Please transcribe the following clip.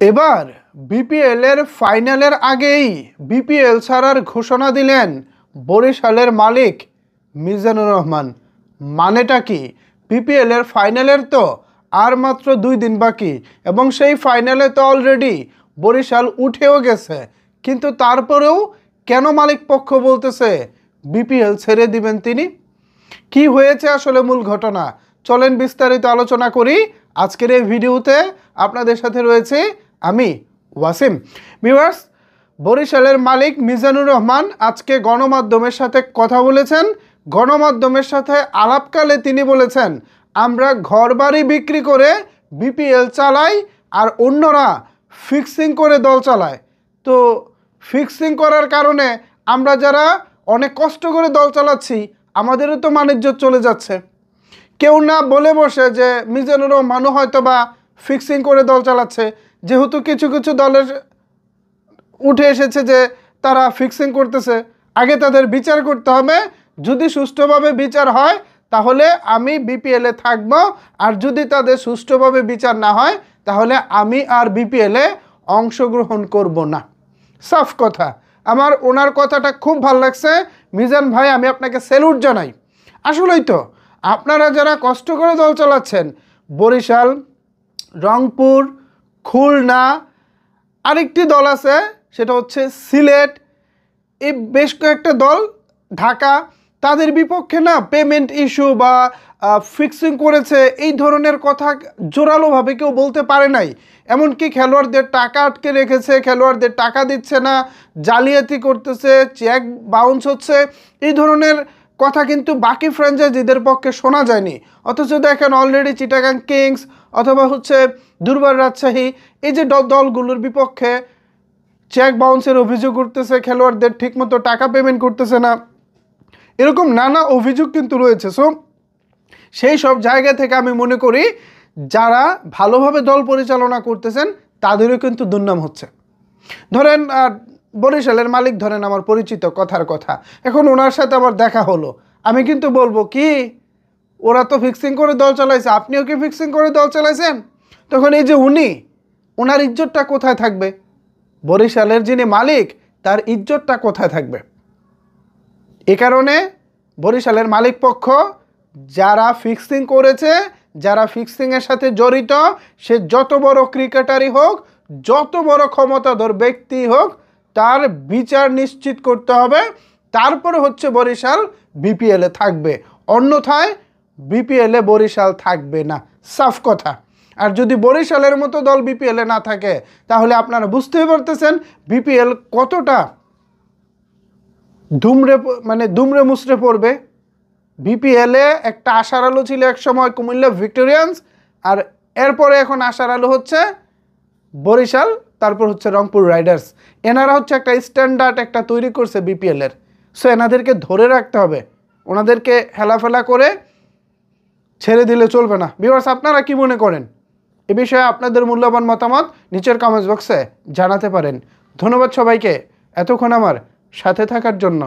এবার বিপিএল এর ফাইনালের আগেই বিপিএল ছাড়ার ঘোষণা দিলেন বরিশালের মালিক মিজানুর রহমান। মানেটা কি? বিপিএল এর ফাইনালের তো আর মাত্র 2 দিন বাকি এবং সেই ফাইনালে তো অলরেডি বরিশাল উঠেও গেছে, কিন্তু তারপরেও কেন মালিক পক্ষ বলতেছে বিপিএল ছেড়ে দিবেন তিনি? কি হয়েছে আসলে মূল ঘটনা? চলেন বিস্তারিত আলোচনা করি আজকের এই ভিডিওতে। আপনাদের সাথে রয়েছে আমি ওয়াসিম। ভিউয়ার্স, বরিশালের মালিক মিজানুর রহমান আজকে গণমাধ্যমের সাথে কথা বলেছেন। গণমাধ্যমের সাথে আলাপকালে তিনি বলেছেন, আমরা ঘরবাড়ি বিক্রি করে বিপিএল চালাই আর অন্যরা ফিক্সিং করে দল চালায়। তো ফিক্সিং করার কারণে আমরা যারা অনেক কষ্ট করে দল চালাচ্ছি আমাদেরও তো মানিজ্য চলে যাচ্ছে। কেউ না বলে বসে যে মিজানুর রহমানও হয়তো বা ফিক্সিং করে দল চালাচ্ছে, যেহেতু কিছু কিছু দলের উঠে এসেছে যে তারা ফিক্সিং করতেছে। আগে তাদের বিচার করতে হবে, যদি সুষ্ঠুভাবে বিচার হয় তাহলে আমি বিপিএলে থাকব, আর যদি তাদের সুষ্ঠুভাবে বিচার না হয় তাহলে আমি আর বিপিএলে অংশগ্রহণ করব না। সাফ কথা। আমার ওনার কথাটা খুব ভালো লাগছে। মিজান ভাই, আমি আপনাকে স্যালুট জানাই। আসলেই তো আপনারা যারা কষ্ট করে দল চালাচ্ছেন, বরিশাল, রংপুর, খুলনা, আরেকটি দল আছে সেটা হচ্ছে সিলেট, এই বেশ কয়েকটা দল, ঢাকা, তাদের বিপক্ষে না পেমেন্ট ইস্যু বা ফিক্সিং করেছে এই ধরনের কথা জোরালোভাবে কেউ বলতে পারে নাই। এমনকি খেলোয়াড়দের টাকা আটকে রেখেছে, খেলোয়াড়দের টাকা দিচ্ছে না, জালিয়াতি করতেছে, চেক বাউন্স হচ্ছে, এই ধরনের কথা কিন্তু বাকি ফ্র্যাঞ্চাইজিদের পক্ষে শোনা যায়নি। অথচ দেখেন অলরেডি চিটাগাং কিংস অথবা হচ্ছে দুর্বার রাজশাহী, এই যে দলগুলোর বিপক্ষে চেক বাউন্সের অভিযোগ উঠতেছে, খেলোয়াড়দের ঠিকমতো টাকা পেমেন্ট করতেছে না, এরকম নানা অভিযোগ কিন্তু রয়েছে। সো সেই সব জায়গা থেকে আমি মনে করি যারা ভালোভাবে দল পরিচালনা করতেছেন তাদেরও কিন্তু দুর্নাম হচ্ছে। ধরেন বরিশালের মালিক, ধরেন আমার পরিচিত কথার কথা, এখন ওনার সাথে আমার দেখা হলো, আমি কিন্তু বলবো কি, ওরা তো ফিক্সিং করে দল চালাইছে, আপনিও কি ফিক্সিং করে দল চালাইছেন? তখন এই যে ওনার ইজ্জতটা কোথায় থাকবে? বরিশালের যিনি মালিক তার ইজ্জতটা কোথায় থাকবে? এ কারণে বরিশালের মালিক পক্ষ যারা ফিক্সিং করেছে, যারা ফিক্সিংয়ের সাথে জড়িত, সে যত বড় ক্রিকেটারই হোক, যত বড় ক্ষমতাধর ব্যক্তি হোক, তার বিচার নিশ্চিত করতে হবে। তারপরে হচ্ছে বরিশাল বিপিএলে থাকবে, অন্যথায় বিপিএলে বরিশাল থাকবে না। সাফ কথা। আর যদি বরিশালের মতো দল বিপিএলে না থাকে তাহলে আপনারা বুঝতেই পারতেছেন বিপিএল কতটা দুমড়ে মুচড়ে পড়বে। বিপিএলে একটা আশার আলো ছিল এক সময় কুমিল্লা ভিক্টোরিয়ান্স, আর এরপরে এখন আশার আলো হচ্ছে বরিশাল, তারপর হচ্ছে রংপুর রাইডার্স। এনারা হচ্ছে একটা স্ট্যান্ডার্ড একটা তৈরি করছে বিপিএলের। সো এনাদেরকে ধরে রাখতে হবে, ওনাদেরকে হেলাফেলা করে ছেড়ে দিলে চলবে না। ভিউয়ার্স, আপনারা কি মনে করেন এ বিষয়ে? আপনাদের মূল্যবান মতামত নিচের কমেন্টস বক্সে জানাতে পারেন। ধন্যবাদ সবাইকে এতক্ষণ আমার সাথে থাকার জন্য।